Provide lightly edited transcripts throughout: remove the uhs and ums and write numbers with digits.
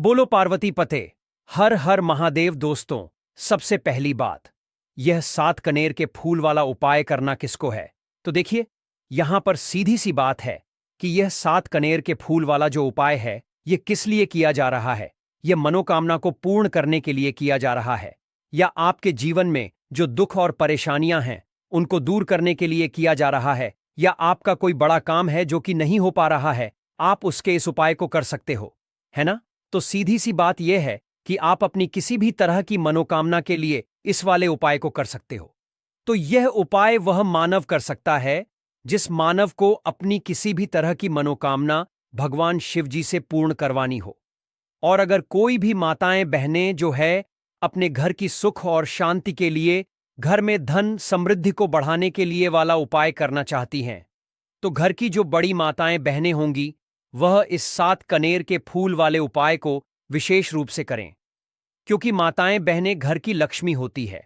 बोलो पार्वती पते। हर हर महादेव। दोस्तों, सबसे पहली बात, यह 7 कनेर के फूल वाला उपाय करना किसको है? तो देखिए, यहां पर सीधी सी बात है कि यह 7 कनेर के फूल वाला जो उपाय है, यह किस लिए किया जा रहा है। यह मनोकामना को पूर्ण करने के लिए किया जा रहा है, या आपके जीवन में जो दुख और परेशानियां हैं उनको दूर करने के लिए किया जा रहा है, या आपका कोई बड़ा काम है जो कि नहीं हो पा रहा है, आप उसके इस उपाय को कर सकते हो, है ना? तो सीधी सी बात यह है कि आप अपनी किसी भी तरह की मनोकामना के लिए इस वाले उपाय को कर सकते हो। तो यह उपाय वह मानव कर सकता है जिस मानव को अपनी किसी भी तरह की मनोकामना भगवान शिव जी से पूर्ण करवानी हो। और अगर कोई भी माताएं बहनें जो है अपने घर की सुख और शांति के लिए, घर में धन समृद्धि को बढ़ाने के लिए वाला उपाय करना चाहती हैं, तो घर की जो बड़ी माताएं बहनें होंगी वह इस 7 कनेर के फूल वाले उपाय को विशेष रूप से करें, क्योंकि माताएं बहनें घर की लक्ष्मी होती है।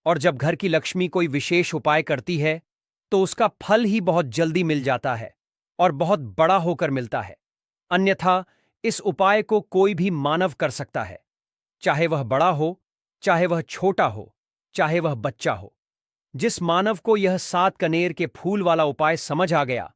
और जब घर की लक्ष्मी कोई विशेष उपाय करती है तो उसका फल ही बहुत जल्दी मिल जाता है और बहुत बड़ा होकर मिलता है। अन्यथा इस उपाय को कोई भी मानव कर सकता है, चाहे वह बड़ा हो, चाहे वह छोटा हो, चाहे वह बच्चा हो। जिस मानव को यह 7 कनेर के फूल वाला उपाय समझ आ गया,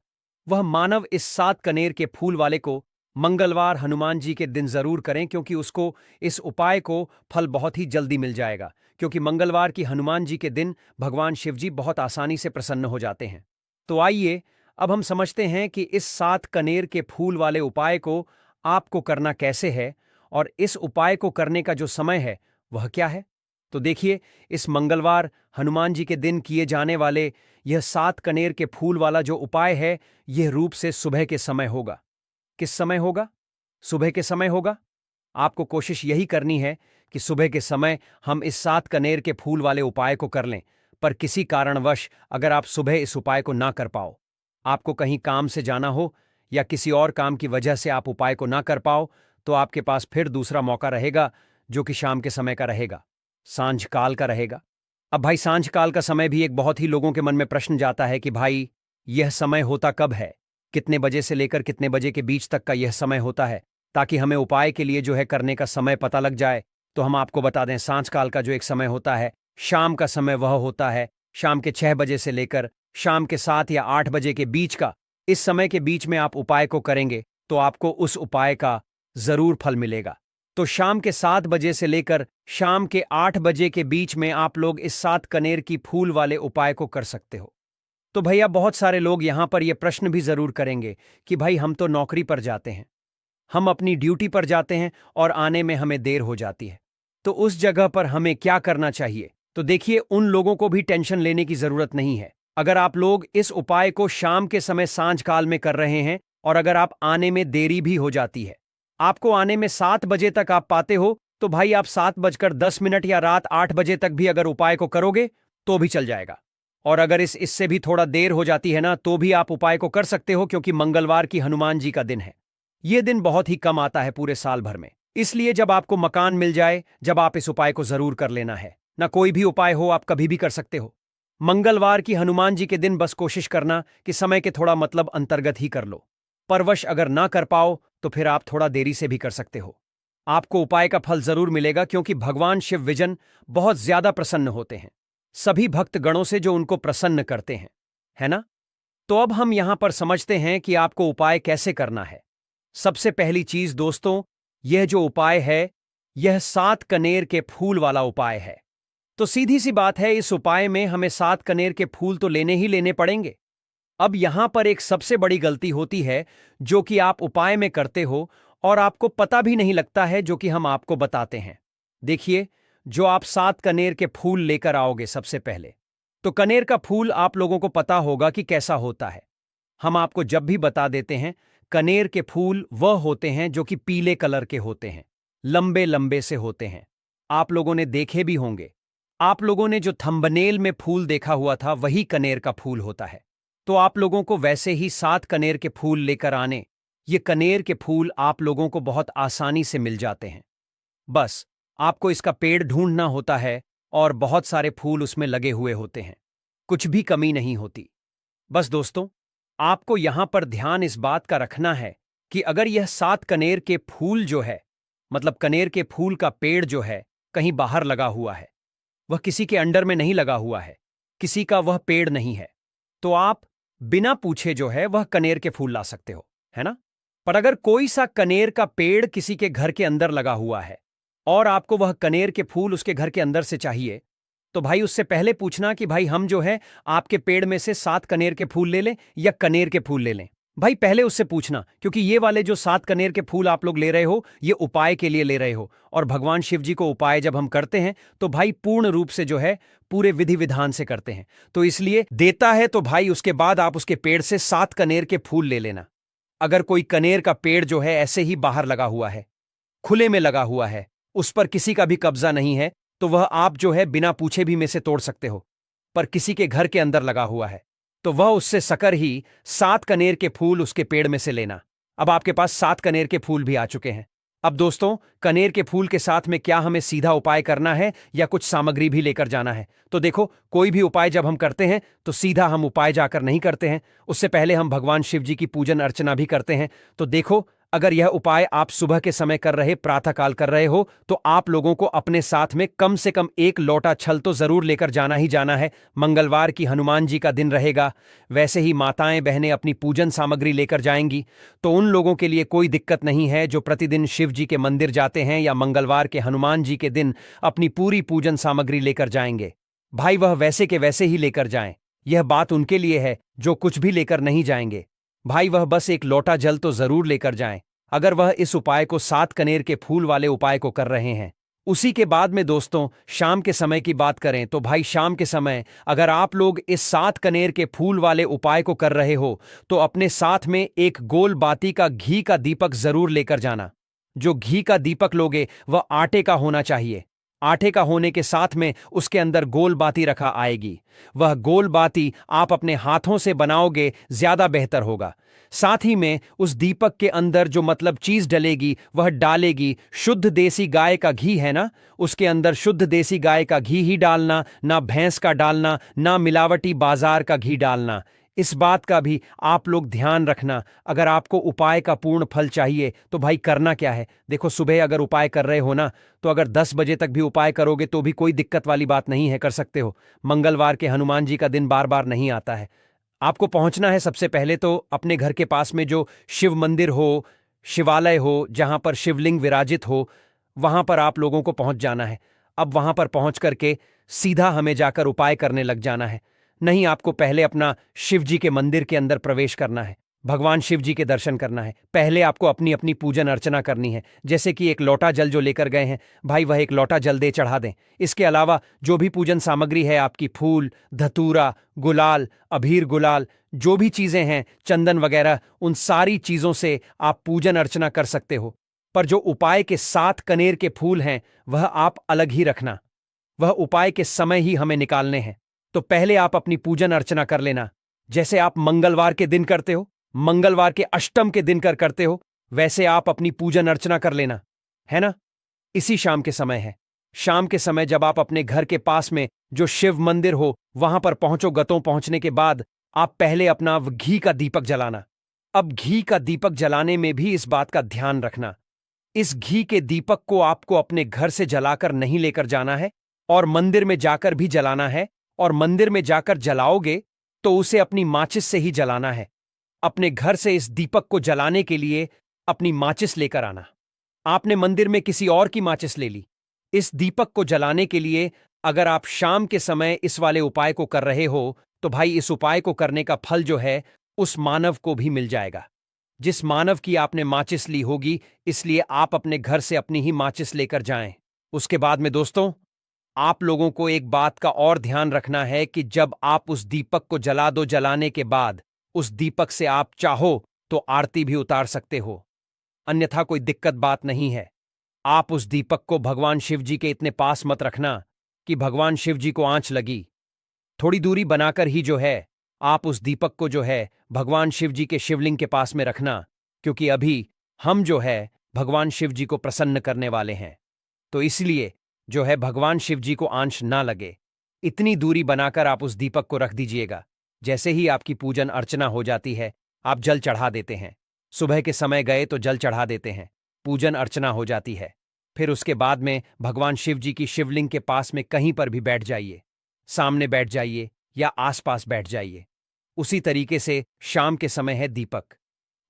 वह मानव इस 7 कनेर के फूल वाले को मंगलवार हनुमान जी के दिन जरूर करें, क्योंकि उसको इस उपाय को फल बहुत ही जल्दी मिल जाएगा। क्योंकि मंगलवार की हनुमान जी के दिन भगवान शिव जी बहुत आसानी से प्रसन्न हो जाते हैं। तो आइए अब हम समझते हैं कि इस 7 कनेर के फूल वाले उपाय को आपको करना कैसे है, और इस उपाय को करने का जो समय है वह क्या है। तो देखिए, इस मंगलवार हनुमान जी के दिन किए जाने वाले यह 7 कनेर के फूल वाला जो उपाय है, यह रूप से सुबह के समय होगा। किस समय होगा? सुबह के समय होगा। आपको कोशिश यही करनी है कि सुबह के समय हम इस 7 कनेर के फूल वाले उपाय को कर लें। पर किसी कारणवश अगर आप सुबह इस उपाय को ना कर पाओ, आपको कहीं काम से जाना हो या किसी और काम की वजह से आप उपाय को ना कर पाओ, तो आपके पास फिर दूसरा मौका रहेगा, जो कि शाम के समय का रहेगा, सांझ काल का रहेगा। अब भाई, सांझ काल का समय भी एक बहुत ही लोगों के मन में प्रश्न जाता है कि भाई, यह समय होता कब है? कितने बजे से लेकर कितने बजे के बीच तक का यह समय होता है, ताकि हमें उपाय के लिए जो है करने का समय पता लग जाए। तो हम आपको बता दें, सांझ काल का जो एक समय होता है, शाम का समय वह होता है शाम के 6 बजे से लेकर शाम के 7 या 8 बजे के बीच का। इस समय के बीच में आप उपाय को करेंगे तो आपको उस उपाय का जरूर फल मिलेगा। तो शाम के 7 बजे से लेकर शाम के 8 बजे के बीच में आप लोग इस 7 कनेर की फूल वाले उपाय को कर सकते हो। तो भैया, बहुत सारे लोग यहां पर यह प्रश्न भी जरूर करेंगे कि भाई, हम तो नौकरी पर जाते हैं, हम अपनी ड्यूटी पर जाते हैं और आने में हमें देर हो जाती है, तो उस जगह पर हमें क्या करना चाहिए? तो देखिए, उन लोगों को भी टेंशन लेने की जरूरत नहीं है। अगर आप लोग इस उपाय को शाम के समय सांझ काल में कर रहे हैं और अगर आप आने में देरी भी हो जाती है, आपको आने में 7 बजे तक आप पाते हो, तो भाई आप 7:10 या रात 8 बजे तक भी अगर उपाय को करोगे तो भी चल जाएगा। और अगर इससे भी थोड़ा देर हो जाती है ना, तो भी आप उपाय को कर सकते हो, क्योंकि मंगलवार की हनुमान जी का दिन है। यह दिन बहुत ही कम आता है पूरे साल भर में, इसलिए जब आपको मकान मिल जाए, जब आप इस उपाय को जरूर कर लेना है ना। कोई भी उपाय हो, आप कभी भी कर सकते हो। मंगलवार की हनुमान जी के दिन बस कोशिश करना कि समय के थोड़ा मतलब अंतर्गत ही कर लो। परवश अगर ना कर पाओ तो फिर आप थोड़ा देरी से भी कर सकते हो। आपको उपाय का फल जरूर मिलेगा, क्योंकि भगवान शिव विजन बहुत ज्यादा प्रसन्न होते हैं सभी भक्त गणों से जो उनको प्रसन्न करते हैं, है ना? तो अब हम यहां पर समझते हैं कि आपको उपाय कैसे करना है। सबसे पहली चीज दोस्तों, यह जो उपाय है, यह 7 कनेर के फूल वाला उपाय है। तो सीधी सी बात है, इस उपाय में हमें 7 कनेर के फूल तो लेने ही लेने पड़ेंगे। अब यहां पर एक सबसे बड़ी गलती होती है जो कि आप उपाय में करते हो और आपको पता भी नहीं लगता है, जो कि हम आपको बताते हैं। देखिए, जो आप 7 कनेर के फूल लेकर आओगे सबसे पहले, तो कनेर का फूल आप लोगों को पता होगा कि कैसा होता है। हम आपको जब भी बता देते हैं, कनेर के फूल वह होते हैं जो कि पीले कलर के होते हैं, लंबे लंबे से होते हैं। आप लोगों ने देखे भी होंगे। आप लोगों ने जो थंबनेल में फूल देखा हुआ था, वही कनेर का फूल होता है। तो आप लोगों को वैसे ही 7 कनेर के फूल लेकर आने। ये कनेर के फूल आप लोगों को बहुत आसानी से मिल जाते हैं। बस आपको इसका पेड़ ढूंढना होता है और बहुत सारे फूल उसमें लगे हुए होते हैं, कुछ भी कमी नहीं होती। बस दोस्तों, आपको यहां पर ध्यान इस बात का रखना है कि अगर यह 7 कनेर के फूल जो है, मतलब कनेर के फूल का पेड़ जो है कहीं बाहर लगा हुआ है, वह किसी के अंडर में नहीं लगा हुआ है, किसी का वह पेड़ नहीं है, तो आप बिना पूछे जो है वह कनेर के फूल ला सकते हो, है ना? पर अगर कोई सा कनेर का पेड़ किसी के घर के अंदर लगा हुआ है और आपको वह कनेर के फूल उसके घर के अंदर से चाहिए, तो भाई उससे पहले पूछना कि भाई हम जो है आपके पेड़ में से 7 कनेर के फूल ले लें या कनेर के फूल ले लें। भाई पहले उससे पूछना, क्योंकि ये वाले जो 7 कनेर के फूल आप लोग ले रहे हो ये उपाय के लिए ले रहे हो, और भगवान शिव जी को उपाय जब हम करते हैं तो भाई पूर्ण रूप से जो है पूरे विधि विधान से करते हैं, तो इसलिए देता है तो भाई उसके बाद आप उसके पेड़ से 7 कनेर के फूल ले लेना। अगर कोई कनेर का पेड़ जो है ऐसे ही बाहर लगा हुआ है, खुले में लगा हुआ है, उस पर किसी का भी कब्जा नहीं है, तो वह आप जो है बिना पूछे भी में से तोड़ सकते हो। पर किसी के घर के अंदर लगा हुआ है तो वह उससे सकर ही 7 कनेर के फूल उसके पेड़ में से लेना। अब आपके पास 7 कनेर के फूल भी आ चुके हैं। अब दोस्तों, कनेर के फूल के साथ में क्या हमें सीधा उपाय करना है या कुछ सामग्री भी लेकर जाना है? तो देखो, कोई भी उपाय जब हम करते हैं तो सीधा हम उपाय जाकर नहीं करते हैं, उससे पहले हम भगवान शिव जी की पूजन अर्चना भी करते हैं। तो देखो, अगर यह उपाय आप सुबह के समय कर रहे, प्रातःकाल कर रहे हो, तो आप लोगों को अपने साथ में कम से कम 1 लोटा छल तो जरूर लेकर जाना ही जाना है। मंगलवार की हनुमान जी का दिन रहेगा, वैसे ही माताएं बहनें अपनी पूजन सामग्री लेकर जाएंगी, तो उन लोगों के लिए कोई दिक्कत नहीं है जो प्रतिदिन शिव जी के मंदिर जाते हैं या मंगलवार के हनुमान जी के दिन अपनी पूरी पूजन सामग्री लेकर जाएंगे। भाई वह वैसे के वैसे ही लेकर जाएं, यह बात उनके लिए है जो कुछ भी लेकर नहीं जाएंगे। भाई वह बस 1 लोटा जल तो जरूर लेकर जाएं, अगर वह इस उपाय को 7 कनेर के फूल वाले उपाय को कर रहे हैं। उसी के बाद में दोस्तों, शाम के समय की बात करें तो भाई शाम के समय अगर आप लोग इस 7 कनेर के फूल वाले उपाय को कर रहे हो तो अपने साथ में एक गोल बाती का घी का दीपक जरूर लेकर जाना। जो घी का दीपक लोगे वह आटे का होना चाहिए। आटे का होने के साथ में उसके अंदर गोल बाती रखा आएगी। वह गोल बाती आप अपने हाथों से बनाओगे ज्यादा बेहतर होगा। साथ ही में उस दीपक के अंदर जो मतलब चीज डलेगी वह डालेगी शुद्ध देसी गाय का घी, है ना? उसके अंदर शुद्ध देसी गाय का घी ही डालना, ना भैंस का डालना, ना मिलावटी बाजार का घी डालना। इस बात का भी आप लोग ध्यान रखना। अगर आपको उपाय का पूर्ण फल चाहिए तो भाई करना क्या है, देखो सुबह अगर उपाय कर रहे हो ना, तो अगर 10 बजे तक भी उपाय करोगे तो भी कोई दिक्कत वाली बात नहीं है, कर सकते हो। मंगलवार के हनुमान जी का दिन बार बार नहीं आता है। आपको पहुंचना है सबसे पहले तो अपने घर के पास में जो शिव मंदिर हो, शिवालय हो, जहां पर शिवलिंग विराजित हो, वहां पर आप लोगों को पहुंच जाना है। अब वहां पर पहुंच करके सीधा हमें जाकर उपाय करने लग जाना है। नहीं, आपको पहले अपना शिव जी के मंदिर के अंदर प्रवेश करना है, भगवान शिव जी के दर्शन करना है। पहले आपको अपनी अपनी पूजन अर्चना करनी है, जैसे कि 1 लोटा जल जो लेकर गए हैं भाई वह 1 लोटा जल दे चढ़ा दें। इसके अलावा जो भी पूजन सामग्री है आपकी, फूल, धतूरा, गुलाल, अबीर गुलाल, जो भी चीजें हैं, चंदन वगैरह, उन सारी चीजों से आप पूजन अर्चना कर सकते हो। पर जो उपाय के 7 कनेर के फूल हैं वह आप अलग ही रखना, वह उपाय के समय ही हमें निकालने हैं। तो पहले आप अपनी पूजन अर्चना कर लेना, जैसे आप मंगलवार के दिन करते हो, मंगलवार के अष्टम के दिन करते हो, वैसे आप अपनी पूजन अर्चना कर लेना, है ना? इसी शाम के समय है। शाम के समय जब आप अपने घर के पास में जो शिव मंदिर हो वहां पर पहुंचो, गतों पहुंचने के बाद आप पहले अपना घी का दीपक जलाना। अब घी का दीपक जलाने में भी इस बात का ध्यान रखना, इस घी के दीपक को आपको अपने घर से जलाकर नहीं लेकर जाना है और मंदिर में जाकर भी जलाना है, और मंदिर में जाकर जलाओगे तो उसे अपनी माचिस से ही जलाना है। अपने घर से इस दीपक को जलाने के लिए अपनी माचिस लेकर आना। आपने मंदिर में किसी और की माचिस ले ली। इस दीपक को जलाने के लिए अगर आप शाम के समय इस वाले उपाय को कर रहे हो तो भाई इस उपाय को करने का फल जो है उस मानव को भी मिल जाएगा जिस मानव की आपने माचिस ली होगी। इसलिए आप अपने घर से अपनी ही माचिस लेकर जाएं। उसके बाद में दोस्तों, आप लोगों को एक बात का और ध्यान रखना है कि जब आप उस दीपक को जला दो, जलाने के बाद उस दीपक से आप चाहो तो आरती भी उतार सकते हो, अन्यथा कोई दिक्कत बात नहीं है। आप उस दीपक को भगवान शिव जी के इतने पास मत रखना कि भगवान शिव जी को आंच लगी। थोड़ी दूरी बनाकर ही जो है आप उस दीपक को जो है भगवान शिव जी के शिवलिंग के पास में रखना, क्योंकि अभी हम जो है भगवान शिव जी को प्रसन्न करने वाले हैं। तो इसलिए जो है भगवान शिव जी को आंच ना लगे, इतनी दूरी बनाकर आप उस दीपक को रख दीजिएगा। जैसे ही आपकी पूजन अर्चना हो जाती है आप जल चढ़ा देते हैं। सुबह के समय गए तो जल चढ़ा देते हैं, पूजन अर्चना हो जाती है। फिर उसके बाद में भगवान शिव जी की शिवलिंग के पास में कहीं पर भी बैठ जाइए, सामने बैठ जाइए या आसपास बैठ जाइए। उसी तरीके से शाम के समय है दीपक,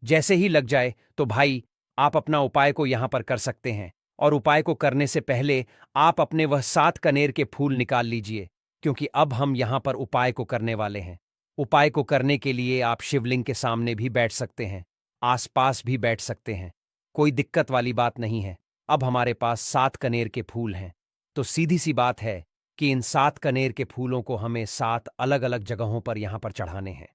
जैसे ही लग जाए तो भाई आप अपना उपाय को यहां पर कर सकते हैं। और उपाय को करने से पहले आप अपने वह 7 कनेर के फूल निकाल लीजिए, क्योंकि अब हम यहां पर उपाय को करने वाले हैं। उपाय को करने के लिए आप शिवलिंग के सामने भी बैठ सकते हैं, आसपास भी बैठ सकते हैं, कोई दिक्कत वाली बात नहीं है। अब हमारे पास 7 कनेर के फूल हैं, तो सीधी सी बात है कि इन 7 कनेर के फूलों को हमें 7 अलग अलग जगहों पर यहां पर चढ़ाने हैं।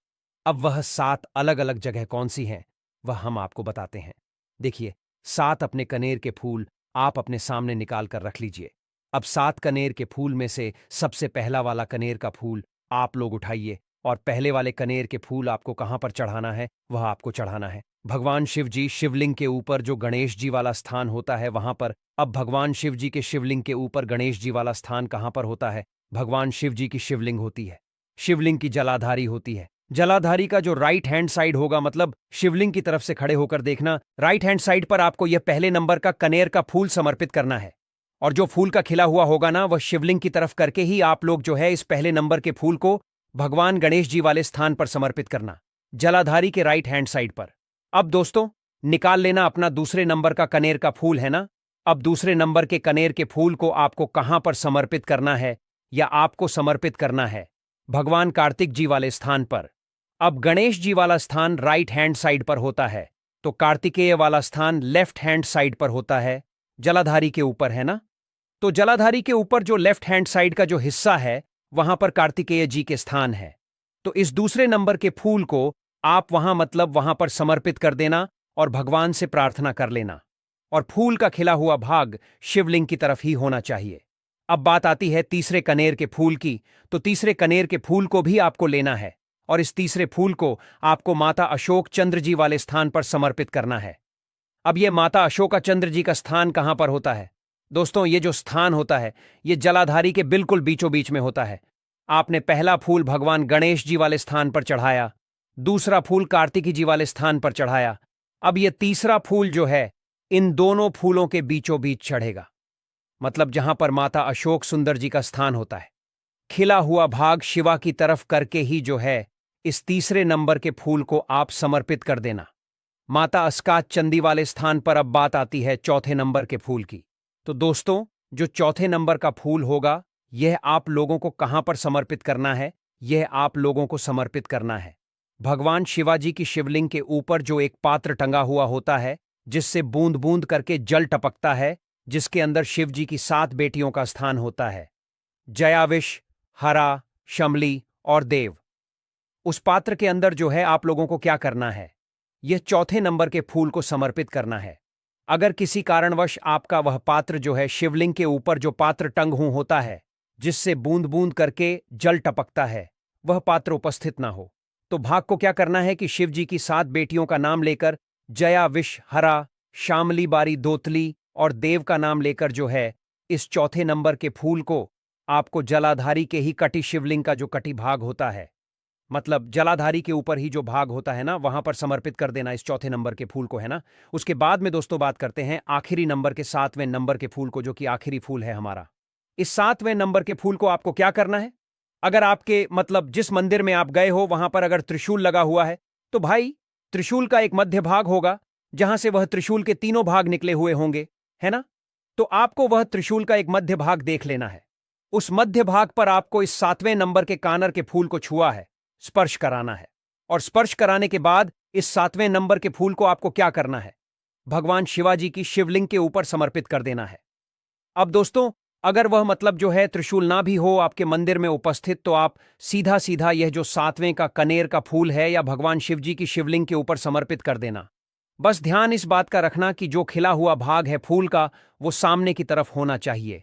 अब वह 7 अलग अलग जगह कौन सी हैं वह हम आपको बताते हैं। देखिए, 7 अपने कनेर के फूल आप अपने सामने निकाल कर रख लीजिए। अब 7 कनेर के फूल में से सबसे पहला वाला कनेर का फूल आप लोग उठाइए, और पहले वाले कनेर के फूल आपको कहां पर चढ़ाना है वह आपको चढ़ाना है भगवान शिव जी शिवलिंग के ऊपर जो गणेश जी वाला स्थान होता है वहां पर। अब भगवान शिव जी के शिवलिंग के ऊपर गणेश जी वाला स्थान कहां पर होता है? भगवान शिव जी की शिवलिंग होती है, शिवलिंग की जलाधारी होती है। जलाधारी का जो राइट हैंड साइड होगा, मतलब शिवलिंग की तरफ से खड़े होकर देखना, राइट हैंड साइड पर आपको यह पहले नंबर का कनेर का फूल समर्पित करना है। और जो फूल का खिला हुआ होगा ना, वह शिवलिंग की तरफ करके ही आप लोग जो है इस पहले नंबर के फूल को भगवान गणेश जी वाले स्थान पर समर्पित करना, जलाधारी के राइट हैंड साइड पर। अब दोस्तों, निकाल लेना अपना दूसरे नंबर का कनेर का फूल, है ना। अब दूसरे नंबर के कनेर के फूल को आपको कहां पर समर्पित करना है? या आपको समर्पित करना है भगवान कार्तिक जी वाले स्थान पर। अब गणेश जी वाला स्थान राइट हैंड साइड पर होता है, तो कार्तिकेय वाला स्थान लेफ्ट हैंड साइड पर होता है, जलाधारी के ऊपर, है ना। तो जलाधारी के ऊपर जो लेफ्ट हैंड साइड का जो हिस्सा है वहां पर कार्तिकेय जी के स्थान है। तो इस दूसरे नंबर के फूल को आप वहां मतलब वहां पर समर्पित कर देना और भगवान से प्रार्थना कर लेना। और फूल का खिला हुआ भाग शिवलिंग की तरफ ही होना चाहिए। अब बात आती है तीसरे कनेर के फूल की। तो तीसरे कनेर के फूल को भी आपको लेना है और इस तीसरे फूल को आपको माता अशोक चंद्र जी वाले स्थान पर समर्पित करना है। अब यह माता अशोका चंद्र जी का स्थान कहां पर होता है? दोस्तों, ये जो स्थान होता है ये जलाधारी के बिल्कुल बीचों बीच में होता है। आपने पहला फूल भगवान गणेश जी वाले स्थान पर चढ़ाया, दूसरा फूल कार्तिकी जी वाले स्थान पर चढ़ाया। अब यह तीसरा फूल जो है इन दोनों फूलों के बीचों बीच चढ़ेगा, मतलब जहां पर माता अशोक सुंदर जी का स्थान होता है। खिला हुआ भाग शिवा की तरफ करके ही जो है इस तीसरे नंबर के फूल को आप समर्पित कर देना माता अस्कात चंदी वाले स्थान पर। अब बात आती है चौथे नंबर के फूल की। तो दोस्तों, जो चौथे नंबर का फूल होगा यह आप लोगों को कहां पर समर्पित करना है? यह आप लोगों को समर्पित करना है भगवान शिवाजी की शिवलिंग के ऊपर जो एक पात्र टंगा हुआ होता है, जिससे बूंद बूंद करके जल टपकता है, जिसके अंदर शिव जी की 7 बेटियों का स्थान होता है, जयाविश, हरा, शमली और देव। उस पात्र के अंदर जो है आप लोगों को क्या करना है? यह चौथे नंबर के फूल को समर्पित करना है। अगर किसी कारणवश आपका वह पात्र जो है शिवलिंग के ऊपर जो पात्र टंग होता है, जिससे बूंद बूंद करके जल टपकता है, वह पात्र उपस्थित ना हो, तो भाग को क्या करना है कि शिव जी की 7 बेटियों का नाम लेकर जया, विश, हरा, शामली, बारी, दोतली और देव का नाम लेकर जो है इस चौथे नंबर के फूल को आपको जलाधारी के ही कटी शिवलिंग का जो कटी भाग होता है, मतलब जलाधारी के ऊपर ही जो भाग होता है ना, वहां पर समर्पित कर देना इस चौथे नंबर के फूल को, है ना। उसके बाद में दोस्तों बात करते हैं आखिरी नंबर के 7वें नंबर के फूल को, जो कि आखिरी फूल है हमारा। इस 7वें नंबर के फूल को आपको क्या करना है? अगर आपके मतलब जिस मंदिर में आप गए हो वहां पर अगर त्रिशूल लगा हुआ है, तो भाई त्रिशूल का एक मध्य भाग होगा जहां से वह त्रिशूल के 3 भाग निकले हुए होंगे, है ना। तो आपको वह त्रिशूल का एक मध्य भाग देख लेना है। उस मध्य भाग पर आपको इस 7वें नंबर के कानर के फूल को छुआ है, स्पर्श कराना है। और स्पर्श कराने के बाद इस 7वें नंबर के फूल को आपको क्या करना है? भगवान शिवाजी की शिवलिंग के ऊपर समर्पित कर देना है। अब दोस्तों, अगर वह मतलब जो है त्रिशूल ना भी हो आपके मंदिर में उपस्थित, तो आप सीधा सीधा यह जो 7वें का कनेर का फूल है या भगवान शिव जी की शिवलिंग के ऊपर समर्पित कर देना। बस ध्यान इस बात का रखना कि जो खिला हुआ भाग है फूल का वो सामने की तरफ होना चाहिए,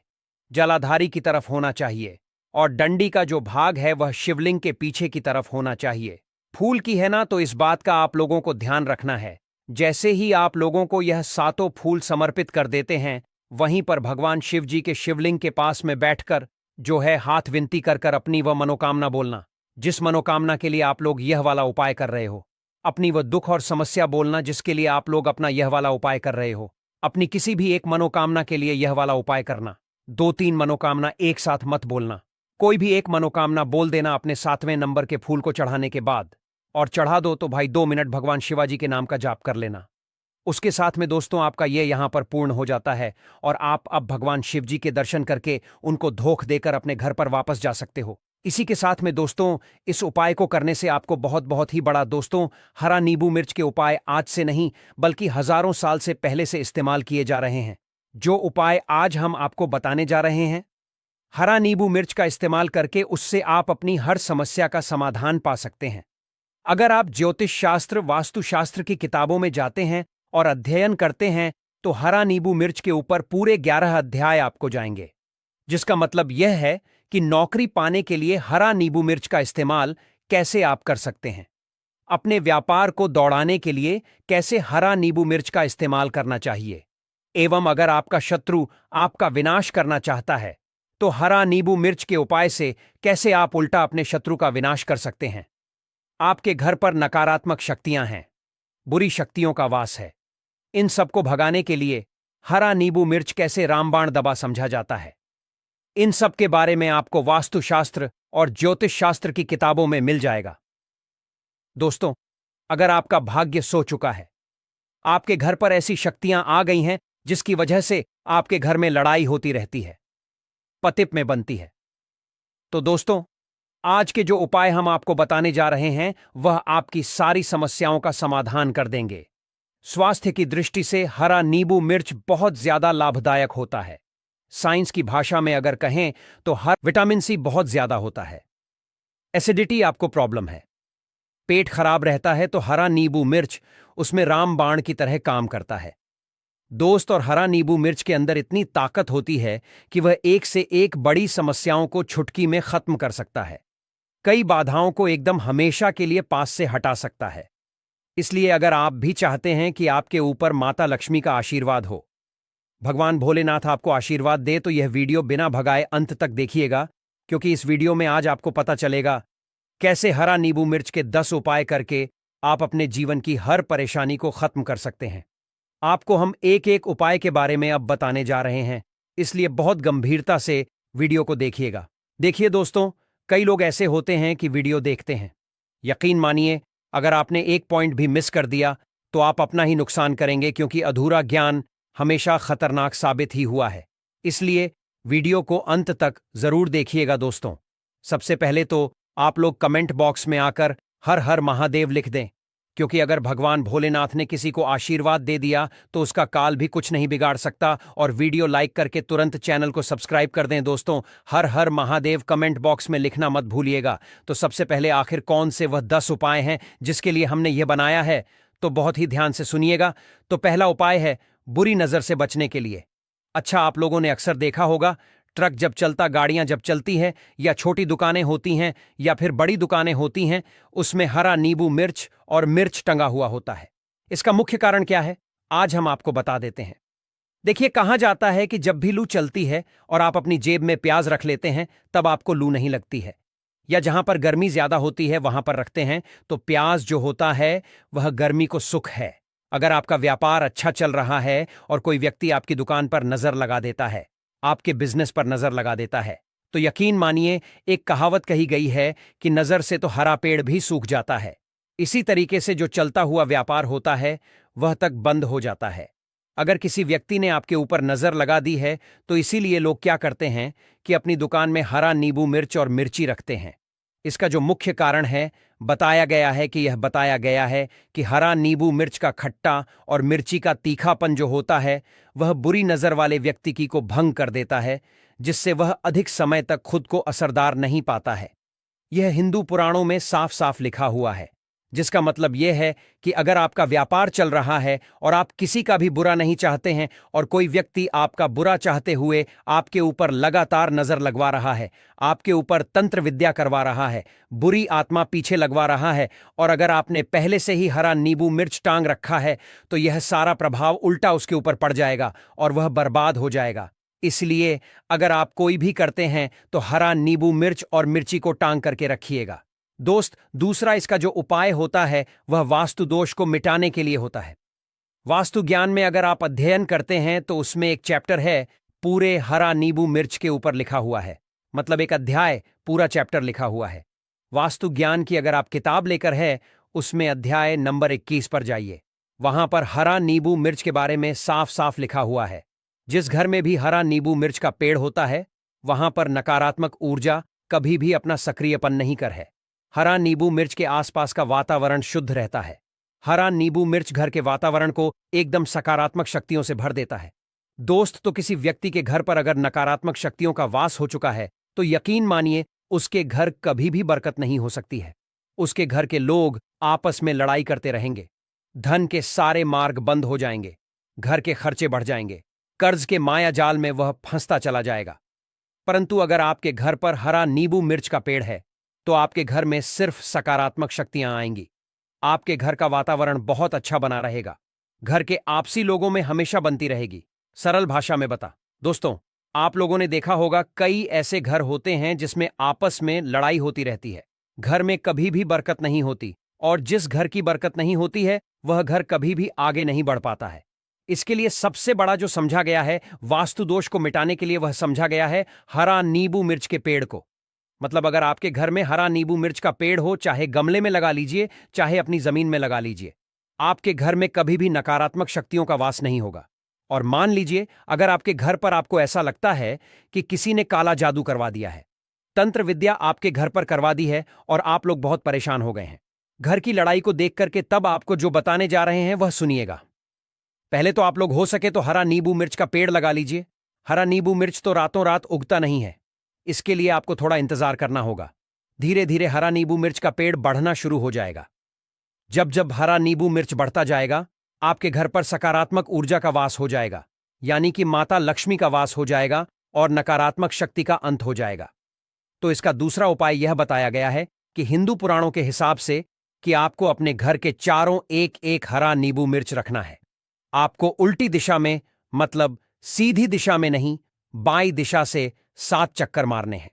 जलाधारी की तरफ होना चाहिए, और डंडी का जो भाग है वह शिवलिंग के पीछे की तरफ होना चाहिए। फूल की है ना, तो इस बात का आप लोगों को ध्यान रखना है। जैसे ही आप लोगों को यह 7 फूल समर्पित कर देते हैं, वहीं पर भगवान शिव जी के शिवलिंग के पास में बैठकर जो है हाथ विनती कर कर अपनी वह मनोकामना बोलना, जिस मनोकामना के लिए आप लोग यह वाला उपाय कर रहे हो। अपनी वह दुख और समस्या बोलना जिसके लिए आप लोग अपना यह वाला उपाय कर रहे हो। अपनी किसी भी एक मनोकामना के लिए यह वाला उपाय करना। 2-3 मनोकामना एक साथ मत बोलना। कोई भी एक मनोकामना बोल देना अपने 7वें नंबर के फूल को चढ़ाने के बाद, और चढ़ा दो तो भाई 2 मिनट भगवान शिवाजी के नाम का जाप कर लेना। उसके साथ में दोस्तों आपका ये यहां पर पूर्ण हो जाता है और आप अब भगवान शिव जी के दर्शन करके उनको धोख देकर अपने घर पर वापस जा सकते हो। इसी के साथ में दोस्तों इस उपाय को करने से आपको बहुत बहुत ही बड़ा दोस्तों हरा नींबू मिर्च के उपाय आज से नहीं बल्कि हजारों साल से पहले से इस्तेमाल किए जा रहे हैं। जो उपाय आज हम आपको बताने जा रहे हैं, हरा नींबू मिर्च का इस्तेमाल करके उससे आप अपनी हर समस्या का समाधान पा सकते हैं। अगर आप ज्योतिष शास्त्र वास्तुशास्त्र की किताबों में जाते हैं और अध्ययन करते हैं तो हरा नींबू मिर्च के ऊपर पूरे 11 अध्याय आपको जाएंगे, जिसका मतलब यह है कि नौकरी पाने के लिए हरा नींबू मिर्च का इस्तेमाल कैसे आप कर सकते हैं, अपने व्यापार को दौड़ाने के लिए कैसे हरा नींबू मिर्च का इस्तेमाल करना चाहिए, एवं अगर आपका शत्रु आपका विनाश करना चाहता है तो हरा नींबू मिर्च के उपाय से कैसे आप उल्टा अपने शत्रु का विनाश कर सकते हैं। आपके घर पर नकारात्मक शक्तियां हैं, बुरी शक्तियों का वास है, इन सबको भगाने के लिए हरा नींबू मिर्च कैसे रामबाण दवा समझा जाता है, इन सब के बारे में आपको वास्तुशास्त्र और ज्योतिष शास्त्र की किताबों में मिल जाएगा। दोस्तों, अगर आपका भाग्य सो चुका है, आपके घर पर ऐसी शक्तियां आ गई हैं जिसकी वजह से आपके घर में लड़ाई होती रहती है, पतित में बनती है, तो दोस्तों आज के जो उपाय हम आपको बताने जा रहे हैं वह आपकी सारी समस्याओं का समाधान कर देंगे। स्वास्थ्य की दृष्टि से हरा नींबू मिर्च बहुत ज्यादा लाभदायक होता है। साइंस की भाषा में अगर कहें तो हर विटामिन सी बहुत ज्यादा होता है। एसिडिटी आपको प्रॉब्लम है, पेट खराब रहता है तो हरा नींबू मिर्च उसमें रामबाण की तरह काम करता है। दोस्त, और हरा नींबू मिर्च के अंदर इतनी ताकत होती है कि वह एक से एक बड़ी समस्याओं को चुटकी में खत्म कर सकता है, कई बाधाओं को एकदम हमेशा के लिए पास से हटा सकता है। इसलिए अगर आप भी चाहते हैं कि आपके ऊपर माता लक्ष्मी का आशीर्वाद हो, भगवान भोलेनाथ आपको आशीर्वाद दे, तो यह वीडियो बिना भगाए अंत तक देखिएगा, क्योंकि इस वीडियो में आज आपको पता चलेगा कैसे हरा नींबू मिर्च के 10 उपाय करके आप अपने जीवन की हर परेशानी को खत्म कर सकते हैं। आपको हम एक एक उपाय के बारे में अब बताने जा रहे हैं, इसलिए बहुत गंभीरता से वीडियो को देखिएगा। देखिए दोस्तों, कई लोग ऐसे होते हैं कि वीडियो देखते हैं, यकीन मानिए अगर आपने एक पॉइंट भी मिस कर दिया तो आप अपना ही नुकसान करेंगे, क्योंकि अधूरा ज्ञान हमेशा खतरनाक साबित ही हुआ है। इसलिए वीडियो को अंत तक जरूर देखिएगा दोस्तों। सबसे पहले तो आप लोग कमेंट बॉक्स में आकर हर हर महादेव लिख दें, क्योंकि अगर भगवान भोलेनाथ ने किसी को आशीर्वाद दे दिया तो उसका काल भी कुछ नहीं बिगाड़ सकता। और वीडियो लाइक करके तुरंत चैनल को सब्सक्राइब कर दें दोस्तों। हर हर महादेव कमेंट बॉक्स में लिखना मत भूलिएगा। तो सबसे पहले आखिर कौन से वह 10 उपाय हैं जिसके लिए हमने यह बनाया है, तो बहुत ही ध्यान से सुनिएगा। तो पहला उपाय है बुरी नजर से बचने के लिए। अच्छा, आप लोगों ने अक्सर देखा होगा, ट्रक जब चलता, गाड़ियां जब चलती हैं, या छोटी दुकानें होती हैं या फिर बड़ी दुकानें होती हैं, उसमें हरा नींबू मिर्च और मिर्च टंगा हुआ होता है। इसका मुख्य कारण क्या है, आज हम आपको बता देते हैं। देखिए, कहा जाता है कि जब भी लू चलती है और आप अपनी जेब में प्याज रख लेते हैं तब आपको लू नहीं लगती है, या जहां पर गर्मी ज्यादा होती है वहां पर रखते हैं तो प्याज जो होता है वह गर्मी को सुख है। अगर आपका व्यापार अच्छा चल रहा है और कोई व्यक्ति आपकी दुकान पर नजर लगा देता है, आपके बिजनेस पर नजर लगा देता है, तो यकीन मानिए एक कहावत कही गई है कि नजर से तो हरा पेड़ भी सूख जाता है। इसी तरीके से जो चलता हुआ व्यापार होता है वह तक बंद हो जाता है। अगर किसी व्यक्ति ने आपके ऊपर नजर लगा दी है तो इसीलिए लोग क्या करते हैं कि अपनी दुकान में हरा नींबू मिर्च और मिर्ची रखते हैं। इसका जो मुख्य कारण है, बताया गया है कि हरा नींबू मिर्च का खट्टा और मिर्ची का तीखापन जो होता है वह बुरी नजर वाले व्यक्ति की को भंग कर देता है, जिससे वह अधिक समय तक खुद को असरदार नहीं पाता है। यह हिंदू पुराणों में साफ साफ लिखा हुआ है, जिसका मतलब यह है कि अगर आपका व्यापार चल रहा है और आप किसी का भी बुरा नहीं चाहते हैं और कोई व्यक्ति आपका बुरा चाहते हुए आपके ऊपर लगातार नजर लगवा रहा है, आपके ऊपर तंत्र विद्या करवा रहा है, बुरी आत्मा पीछे लगवा रहा है, और अगर आपने पहले से ही हरा नींबू मिर्च टांग रखा है तो यह सारा प्रभाव उल्टा उसके ऊपर पड़ जाएगा और वह बर्बाद हो जाएगा। इसलिए अगर आप कोई भी करते हैं तो हरा नींबू मिर्च और मिर्ची को टांग करके रखिएगा। दोस्त, दूसरा इसका जो उपाय होता है वह वास्तु दोष को मिटाने के लिए होता है। वास्तु ज्ञान में अगर आप अध्ययन करते हैं तो उसमें एक चैप्टर है, पूरे हरा नींबू मिर्च के ऊपर लिखा हुआ है। मतलब एक अध्याय, पूरा चैप्टर लिखा हुआ है। वास्तु ज्ञान की अगर आप किताब लेकर है, उसमें अध्याय नंबर 21 पर जाइए। वहां पर हरा नींबू मिर्च के बारे में साफ साफ लिखा हुआ है। जिस घर में भी हरा नींबू मिर्च का पेड़ होता है, वहां पर नकारात्मक ऊर्जा कभी भी अपना सक्रियपन नहीं कर है। हरा नींबू मिर्च के आसपास का वातावरण शुद्ध रहता है। हरा नींबू मिर्च घर के वातावरण को एकदम सकारात्मक शक्तियों से भर देता है। दोस्त, तो किसी व्यक्ति के घर पर अगर नकारात्मक शक्तियों का वास हो चुका है तो यकीन मानिए उसके घर कभी भी बरकत नहीं हो सकती है। उसके घर के लोग आपस में लड़ाई करते रहेंगे, धन के सारे मार्ग बंद हो जाएंगे, घर के खर्चे बढ़ जाएंगे, कर्ज के माया जाल में वह फंसता चला जाएगा। परंतु अगर आपके घर पर हरा नींबू मिर्च का पेड़ है तो आपके घर में सिर्फ सकारात्मक शक्तियां आएंगी। आपके घर का वातावरण बहुत अच्छा बना रहेगा। घर के आपसी लोगों में हमेशा बनती रहेगी। सरल भाषा में बता दोस्तों, आप लोगों ने देखा होगा कई ऐसे घर होते हैं जिसमें आपस में लड़ाई होती रहती है। घर में कभी भी बरकत नहीं होती, और जिस घर की बरकत नहीं होती है वह घर कभी भी आगे नहीं बढ़ पाता है। इसके लिए सबसे बड़ा जो समझा गया है, वास्तु दोष को मिटाने के लिए, वह समझा गया है हरा नींबू मिर्च के पेड़ को। मतलब अगर आपके घर में हरा नींबू मिर्च का पेड़ हो, चाहे गमले में लगा लीजिए, चाहे अपनी जमीन में लगा लीजिए, आपके घर में कभी भी नकारात्मक शक्तियों का वास नहीं होगा। और मान लीजिए अगर आपके घर पर आपको ऐसा लगता है कि किसी ने काला जादू करवा दिया है, तंत्र विद्या आपके घर पर करवा दी है और आप लोग बहुत परेशान हो गए हैं घर की लड़ाई को देख करके, तब आपको जो बताने जा रहे हैं वह सुनिएगा। पहले तो आप लोग हो सके तो हरा नींबू मिर्च का पेड़ लगा लीजिए। हरा नींबू मिर्च तो रातों रात उगता नहीं है, इसके लिए आपको थोड़ा इंतजार करना होगा। धीरे धीरे हरा नींबू मिर्च का पेड़ बढ़ना शुरू हो जाएगा। जब जब हरा नींबू मिर्च बढ़ता जाएगा, आपके घर पर सकारात्मक ऊर्जा का वास हो जाएगा, यानी कि माता लक्ष्मी का वास हो जाएगा और नकारात्मक शक्ति का अंत हो जाएगा। तो इसका दूसरा उपाय यह बताया गया है कि हिंदू पुराणों के हिसाब से कि आपको अपने घर के चारों एक एक हरा नींबू मिर्च रखना है। आपको उल्टी दिशा में, मतलब सीधी दिशा में नहीं, बाईं दिशा से 7 चक्कर मारने हैं।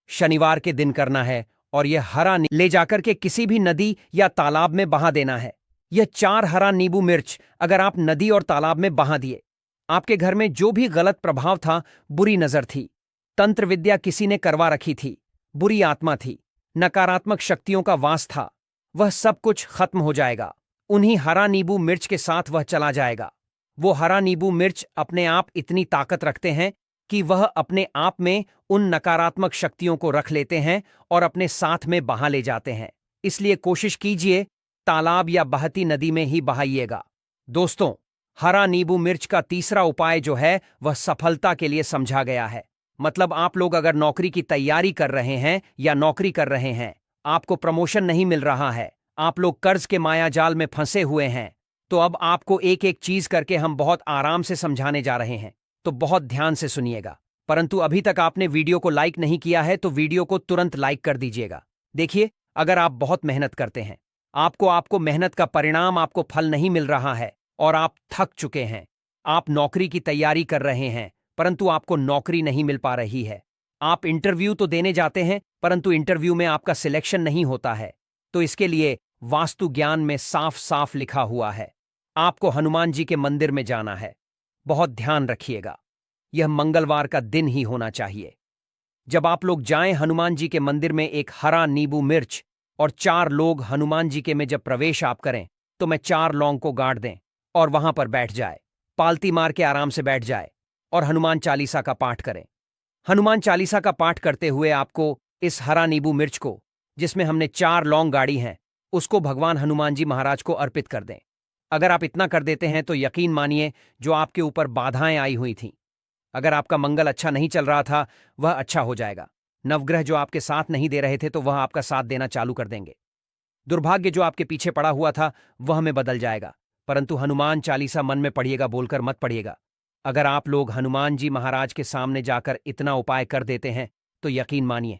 शनिवार के दिन करना है और यह हरा ले जाकर के किसी भी नदी या तालाब में बहा देना है। यह 4 हरा नींबू मिर्च अगर आप नदी और तालाब में बहा दिए, आपके घर में जो भी गलत प्रभाव था, बुरी नजर थी, तंत्र विद्या किसी ने करवा रखी थी, बुरी आत्मा थी, नकारात्मक शक्तियों का वास था, वह सब कुछ खत्म हो जाएगा। उन्हीं हरा नींबू मिर्च के साथ वह चला जाएगा। वो हरा नींबू मिर्च अपने आप इतनी ताकत रखते हैं कि वह अपने आप में उन नकारात्मक शक्तियों को रख लेते हैं और अपने साथ में बहा ले जाते हैं। इसलिए कोशिश कीजिए तालाब या बहती नदी में ही बहाइएगा। दोस्तों, हरा नींबू मिर्च का तीसरा उपाय जो है वह सफलता के लिए समझा गया है। मतलब आप लोग अगर नौकरी की तैयारी कर रहे हैं या नौकरी कर रहे हैं, आपको प्रमोशन नहीं मिल रहा है, आप लोग कर्ज के माया जाल में फंसे हुए हैं, तो अब आपको एक एक चीज करके हम बहुत आराम से समझाने जा रहे हैं, तो बहुत ध्यान से सुनिएगा। परंतु अभी तक आपने वीडियो को लाइक नहीं किया है तो वीडियो को तुरंत लाइक कर दीजिएगा। देखिए, अगर आप बहुत मेहनत करते हैं, आपको मेहनत का परिणाम, आपको फल नहीं मिल रहा है और आप थक चुके हैं, आप नौकरी की तैयारी कर रहे हैं परंतु आपको नौकरी नहीं मिल पा रही है, आप इंटरव्यू तो देने जाते हैं परंतु इंटरव्यू में आपका सिलेक्शन नहीं होता है, तो इसके लिए वास्तु ज्ञान में साफ साफ लिखा हुआ है, आपको हनुमान जी के मंदिर में जाना है। बहुत ध्यान रखिएगा, यह मंगलवार का दिन ही होना चाहिए। जब आप लोग जाएं हनुमान जी के मंदिर में, एक हरा नींबू मिर्च और 4 लोग हनुमान जी के में जब प्रवेश आप करें, तो मैं 4 लौंग को गाड़ दें और वहां पर बैठ जाए, पालती मार के आराम से बैठ जाए और हनुमान चालीसा का पाठ करें। हनुमान चालीसा का पाठ करते हुए आपको इस हरा नींबू मिर्च को, जिसमें हमने 4 लौंग गाड़ी हैं, उसको भगवान हनुमान जी महाराज को अर्पित कर दें। अगर आप इतना कर देते हैं तो यकीन मानिए जो आपके ऊपर बाधाएं आई हुई थीं, अगर आपका मंगल अच्छा नहीं चल रहा था, वह अच्छा हो जाएगा। नवग्रह जो आपके साथ नहीं दे रहे थे, तो वह आपका साथ देना चालू कर देंगे। दुर्भाग्य जो आपके पीछे पड़ा हुआ था, वह में बदल जाएगा। परंतु हनुमान चालीसा मन में पढ़िएगा, बोलकर मत पढ़िएगा। अगर आप लोग हनुमान जी महाराज के सामने जाकर इतना उपाय कर देते हैं तो यकीन मानिए,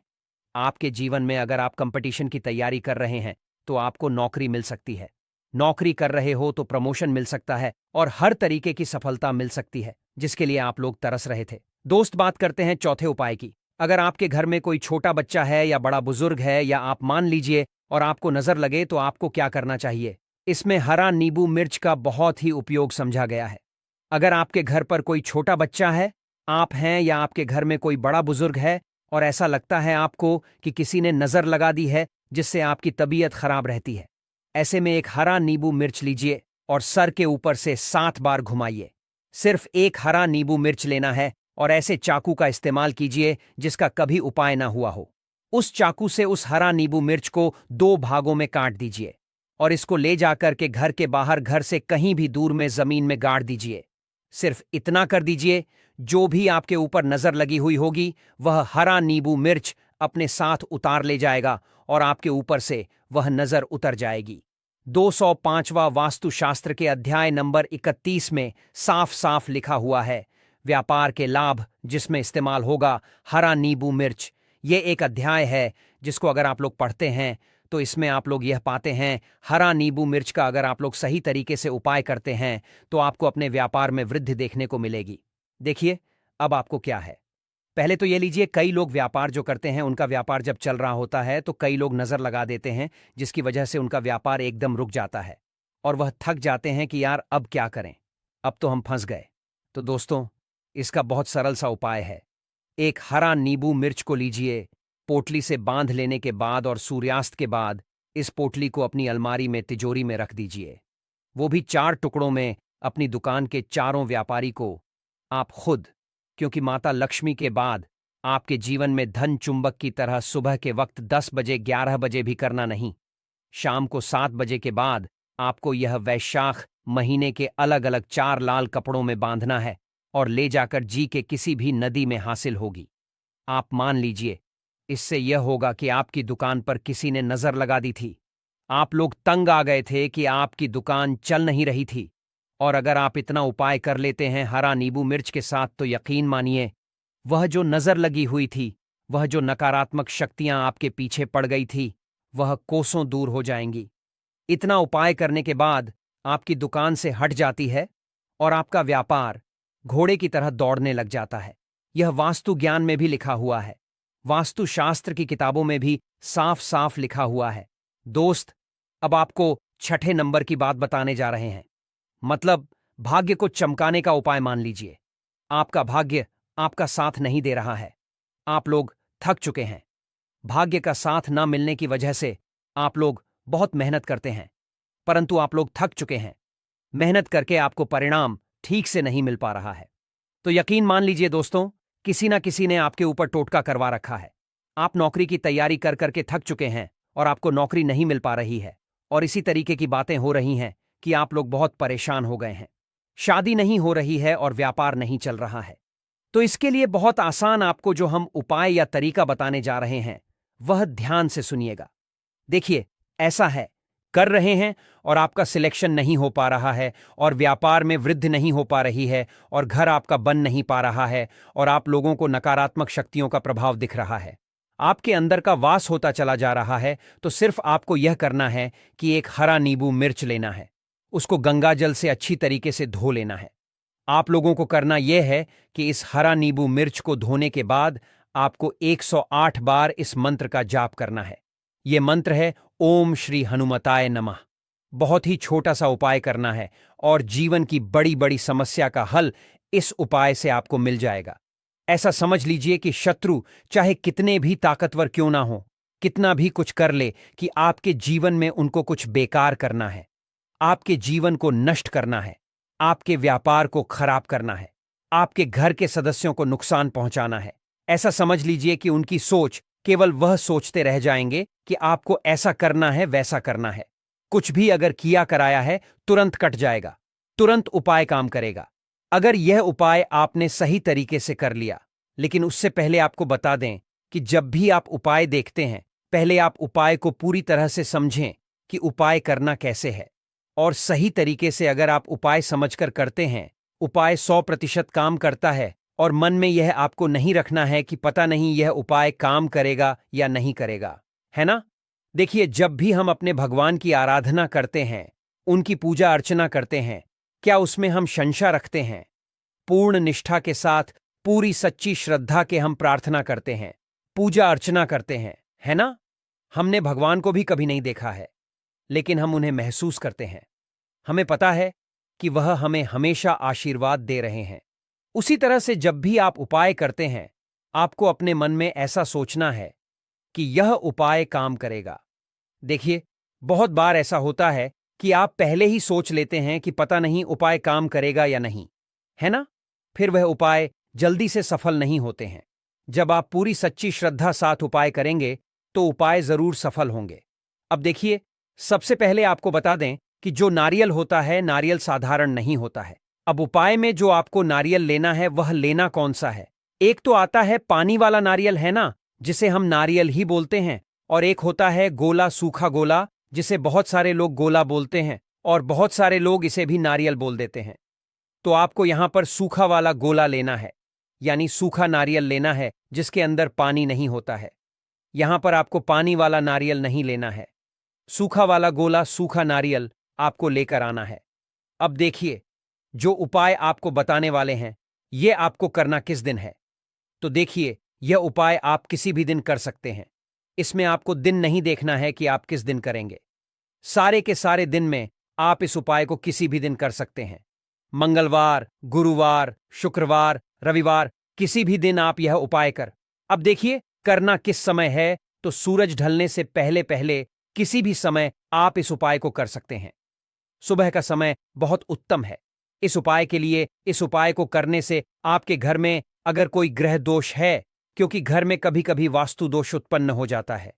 आपके जीवन में अगर आप कंपटीशन की तैयारी कर रहे हैं तो आपको नौकरी मिल सकती है, नौकरी कर रहे हो तो प्रमोशन मिल सकता है और हर तरीके की सफलता मिल सकती है, जिसके लिए आप लोग तरस रहे थे। दोस्त, बात करते हैं चौथे उपाय की। अगर आपके घर में कोई छोटा बच्चा है या बड़ा बुजुर्ग है, या आप मान लीजिए और आपको नजर लगे, तो आपको क्या करना चाहिए? इसमें हरा नींबू मिर्च का बहुत ही उपयोग समझा गया है। अगर आपके घर पर कोई छोटा बच्चा है, आप हैं या आपके घर में कोई बड़ा बुजुर्ग है और ऐसा लगता है आपको कि किसी ने नजर लगा दी है जिससे आपकी तबीयत खराब रहती है, ऐसे में एक हरा नींबू मिर्च लीजिए और सर के ऊपर से 7 बार घुमाइए। सिर्फ एक हरा नींबू मिर्च लेना है और ऐसे चाकू का इस्तेमाल कीजिए जिसका कभी उपाय ना हुआ हो। उस चाकू से उस हरा नींबू मिर्च को 2 भागों में काट दीजिए और इसको ले जाकर के घर के बाहर, घर से कहीं भी दूर में जमीन में गाड़ दीजिए। सिर्फ इतना कर दीजिए, जो भी आपके ऊपर नजर लगी हुई होगी वह हरा नींबू मिर्च अपने साथ उतार ले जाएगा और आपके ऊपर से वह नजर उतर जाएगी। 205वां वास्तुशास्त्र के अध्याय नंबर 31 में साफ साफ लिखा हुआ है, व्यापार के लाभ जिसमें इस्तेमाल होगा हरा नींबू मिर्च। ये एक अध्याय है जिसको अगर आप लोग पढ़ते हैं तो इसमें आप लोग यह पाते हैं, हरा नींबू मिर्च का अगर आप लोग सही तरीके से उपाय करते हैं तो आपको अपने व्यापार में वृद्धि देखने को मिलेगी। देखिए अब आपको क्या है। पहले तो ये लीजिए, कई लोग व्यापार जो करते हैं उनका व्यापार जब चल रहा होता है तो कई लोग नजर लगा देते हैं जिसकी वजह से उनका व्यापार एकदम रुक जाता है और वह थक जाते हैं कि यार अब क्या करें, अब तो हम फंस गए। तो दोस्तों, इसका बहुत सरल सा उपाय है। एक हरा नींबू मिर्च को लीजिए, पोटली से बांध लेने के बाद और सूर्यास्त के बाद इस पोटली को अपनी अलमारी में, तिजोरी में रख दीजिए, वो भी 4 टुकड़ों में। अपनी दुकान के चारों व्यापारी को आप खुद, क्योंकि माता लक्ष्मी के बाद आपके जीवन में धन चुंबक की तरह सुबह के वक्त 10 बजे 11 बजे भी करना नहीं, शाम को 7 बजे के बाद आपको यह वैशाख महीने के अलग अलग 4 लाल कपड़ों में बांधना है और ले जाकर जी के किसी भी नदी में हासिल होगी। आप मान लीजिए, इससे यह होगा कि आपकी दुकान पर किसी ने नजर लगा दी थी, आप लोग तंग आ गए थे कि आपकी दुकान चल नहीं रही थी, और अगर आप इतना उपाय कर लेते हैं हरा नींबू मिर्च के साथ तो यकीन मानिए, वह जो नजर लगी हुई थी, वह जो नकारात्मक शक्तियां आपके पीछे पड़ गई थी, वह कोसों दूर हो जाएंगी। इतना उपाय करने के बाद आपकी दुकान से हट जाती है और आपका व्यापार घोड़े की तरह दौड़ने लग जाता है। यह वास्तु ज्ञान में भी लिखा हुआ है, वास्तुशास्त्र की किताबों में भी साफ साफ लिखा हुआ है। दोस्त, अब आपको छठे नंबर की बात बताने जा रहे हैं, मतलब भाग्य को चमकाने का उपाय। मान लीजिए आपका भाग्य आपका साथ नहीं दे रहा है, आप लोग थक चुके हैं, भाग्य का साथ न मिलने की वजह से आप लोग बहुत मेहनत करते हैं परंतु आप लोग थक चुके हैं, मेहनत करके आपको परिणाम ठीक से नहीं मिल पा रहा है। तो यकीन मान लीजिए दोस्तों, किसी ना किसी ने आपके ऊपर टोटका करवा रखा है। आप नौकरी की तैयारी कर करके थक चुके हैं और आपको नौकरी नहीं मिल पा रही है, और इसी तरीके की बातें हो रही हैं कि आप लोग बहुत परेशान हो गए हैं, शादी नहीं हो रही है और व्यापार नहीं चल रहा है। तो इसके लिए बहुत आसान आपको जो हम उपाय या तरीका बताने जा रहे हैं वह ध्यान से सुनिएगा। देखिए, ऐसा है, कर रहे हैं और आपका सिलेक्शन नहीं हो पा रहा है और व्यापार में वृद्धि नहीं हो पा रही है और घर आपका बन नहीं पा रहा है और आप लोगों को नकारात्मक शक्तियों का प्रभाव दिख रहा है, आपके अंदर का वास होता चला जा रहा है। तो सिर्फ आपको यह करना है कि एक हरा नींबू मिर्च लेना है, उसको गंगाजल से अच्छी तरीके से धो लेना है। आप लोगों को करना यह है कि इस हरा नींबू मिर्च को धोने के बाद आपको 108 बार इस मंत्र का जाप करना है। यह मंत्र है ओम श्री हनुमताय नमः। बहुत ही छोटा सा उपाय करना है और जीवन की बड़ी बड़ी समस्या का हल इस उपाय से आपको मिल जाएगा। ऐसा समझ लीजिए कि शत्रु चाहे कितने भी ताकतवर क्यों ना हो, कितना भी कुछ कर ले, कि आपके जीवन में उनको कुछ बेकार करना है, आपके जीवन को नष्ट करना है, आपके व्यापार को खराब करना है, आपके घर के सदस्यों को नुकसान पहुंचाना है। ऐसा समझ लीजिए कि उनकी सोच केवल वह सोचते रह जाएंगे कि आपको ऐसा करना है, वैसा करना है। कुछ भी अगर किया कराया है तुरंत कट जाएगा, तुरंत उपाय काम करेगा। अगर यह उपाय आपने सही तरीके से कर लिया, लेकिन उससे पहले आपको बता दें कि जब भी आप उपाय देखते हैं, पहले आप उपाय को पूरी तरह से समझें कि उपाय करना कैसे है, और सही तरीके से अगर आप उपाय समझकर करते हैं, उपाय 100% काम करता है। और मन में यह आपको नहीं रखना है कि पता नहीं यह उपाय काम करेगा या नहीं करेगा, है ना। देखिए, जब भी हम अपने भगवान की आराधना करते हैं, उनकी पूजा अर्चना करते हैं, क्या उसमें हम शंका रखते हैं? पूर्ण निष्ठा के साथ, पूरी सच्ची श्रद्धा के हम प्रार्थना करते हैं, पूजा अर्चना करते हैं, है ना। हमने भगवान को भी कभी नहीं देखा है, लेकिन हम उन्हें महसूस करते हैं। हमें पता है कि वह हमें हमेशा आशीर्वाद दे रहे हैं। उसी तरह से जब भी आप उपाय करते हैं, आपको अपने मन में ऐसा सोचना है कि यह उपाय काम करेगा। देखिए, बहुत बार ऐसा होता है कि आप पहले ही सोच लेते हैं कि पता नहीं उपाय काम करेगा या नहीं, है ना? फिर वह उपाय जल्दी से सफल नहीं होते हैं। जब आप पूरी सच्ची श्रद्धा साथ उपाय करेंगे, तो उपाय जरूर सफल होंगे। अब देखिए, सबसे पहले आपको बता दें कि जो नारियल होता है, नारियल साधारण नहीं होता है। अब उपाय में जो आपको नारियल लेना है, वह लेना कौन सा है? एक तो आता है पानी वाला नारियल, है ना, जिसे हम नारियल ही बोलते हैं, और एक होता है गोला, सूखा गोला, जिसे बहुत सारे लोग गोला बोलते हैं और बहुत सारे लोग इसे भी नारियल बोल देते हैं। तो आपको यहां पर सूखा वाला गोला लेना है, यानी सूखा नारियल लेना है जिसके अंदर पानी नहीं होता है। यहां पर आपको पानी वाला नारियल नहीं लेना है। सूखा वाला गोला, सूखा नारियल आपको लेकर आना है। अब देखिए, जो उपाय आपको बताने वाले हैं, ये आपको करना किस दिन है? तो देखिए, यह उपाय आप किसी भी दिन कर सकते हैं। इसमें आपको दिन नहीं देखना है कि आप किस दिन करेंगे। सारे के सारे दिन में आप इस उपाय को किसी भी दिन कर सकते हैं। मंगलवार, गुरुवार, शुक्रवार, रविवार, किसी भी दिन आप यह उपाय कर। अब देखिए, करना किस समय है, तो सूरज ढलने से पहले पहले किसी भी समय आप इस उपाय को कर सकते हैं। सुबह का समय बहुत उत्तम है इस उपाय के लिए। इस उपाय को करने से आपके घर में अगर कोई ग्रह दोष है, क्योंकि घर में कभी कभी वास्तु दोष उत्पन्न हो जाता है,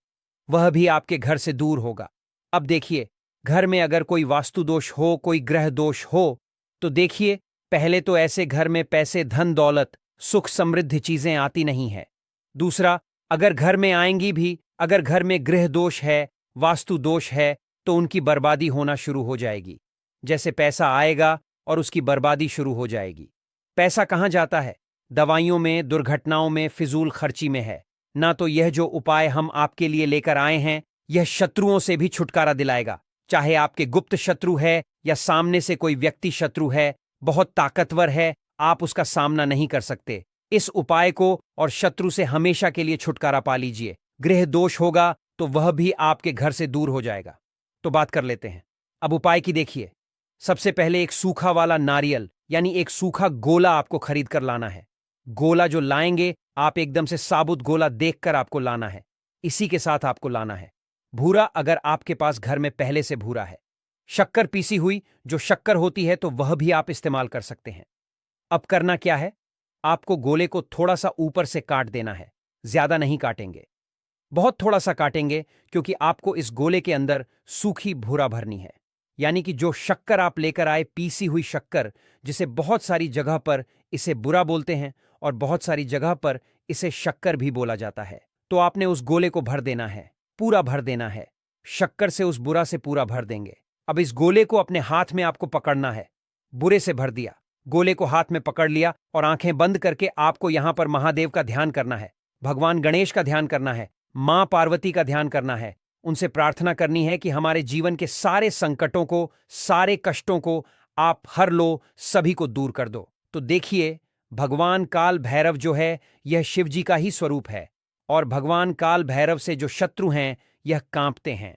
वह भी आपके घर से दूर होगा। अब देखिए, घर में अगर कोई वास्तु दोष हो, कोई ग्रह दोष हो, तो देखिए, पहले तो ऐसे घर में पैसे, धन दौलत, सुख समृद्धि चीजें आती नहीं है। दूसरा, अगर घर में आएंगी भी, अगर घर में गृह दोष है, वास्तु दोष है, तो उनकी बर्बादी होना शुरू हो जाएगी। जैसे पैसा आएगा और उसकी बर्बादी शुरू हो जाएगी। पैसा कहाँ जाता है? दवाइयों में, दुर्घटनाओं में, फिजूल खर्ची में है ना। तो यह जो उपाय हम आपके लिए लेकर आए हैं, यह शत्रुओं से भी छुटकारा दिलाएगा। चाहे आपके गुप्त शत्रु है या सामने से कोई व्यक्ति शत्रु है, बहुत ताकतवर है, आप उसका सामना नहीं कर सकते। इस उपाय को और शत्रु से हमेशा के लिए छुटकारा पा लीजिए। गृह दोष होगा तो वह भी आपके घर से दूर हो जाएगा। तो बात कर लेते हैं अब उपाय की। देखिए, सबसे पहले एक सूखा वाला नारियल, यानी एक सूखा गोला आपको खरीद कर लाना है। गोला जो लाएंगे, आप एकदम से साबुत गोला देखकर आपको लाना है। इसी के साथ आपको लाना है भूरा, अगर आपके पास घर में पहले से भूरा है। शक्कर, पीसी हुई जो शक्कर होती है, तो वह भी आप इस्तेमाल कर सकते हैं। अब करना क्या है? आपको गोले को थोड़ा सा ऊपर से काट देना है। ज्यादा नहीं काटेंगे, बहुत थोड़ा सा काटेंगे, क्योंकि आपको इस गोले के अंदर सूखी भूरा भरनी है। यानी कि जो शक्कर आप लेकर आए, पीसी हुई शक्कर, जिसे बहुत सारी जगह पर इसे बुरा बोलते हैं और बहुत सारी जगह पर इसे शक्कर भी बोला जाता है, तो आपने उस गोले को भर देना है, पूरा भर देना है। शक्कर से उस बुरा से पूरा भर देंगे। अब इस गोले को अपने हाथ में आपको पकड़ना है। बुरे से भर दिया, गोले को हाथ में पकड़ लिया और आंखें बंद करके आपको यहां पर महादेव का ध्यान करना है, भगवान गणेश का ध्यान करना है, मां पार्वती का ध्यान करना है। उनसे प्रार्थना करनी है कि हमारे जीवन के सारे संकटों को, सारे कष्टों को आप हर लो, सभी को दूर कर दो। तो देखिए, भगवान काल भैरव जो है, यह शिव जी का ही स्वरूप है, और भगवान काल भैरव से जो शत्रु हैं, यह कांपते हैं।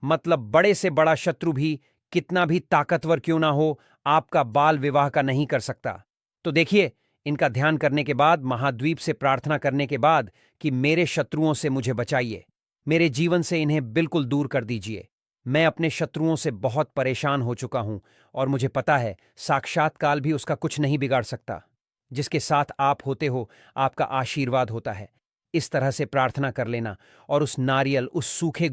मतलब बड़े से बड़ा शत्रु भी, कितना भी ताकतवर क्यों ना हो, आपका बाल विवाह का नहीं कर सकता। तो देखिए, इनका ध्यान करने के बाद, महाद्वीप से प्रार्थना करने के बाद कि मेरे शत्रुओं से मुझे बचाइए, मेरे जीवन से इन्हें बिल्कुल दूर कर दीजिए। मैं अपने शत्रुओं से बहुत परेशान हो चुका हूं और मुझे पता है साक्षात काल भी उसका कुछ नहीं बिगाड़ सकता। जिसके साथ आप होते हो, आपका आशीर्वाद होता है। इस तरह से प्रार्थना कर लेना और उस नारियल, उस सूखे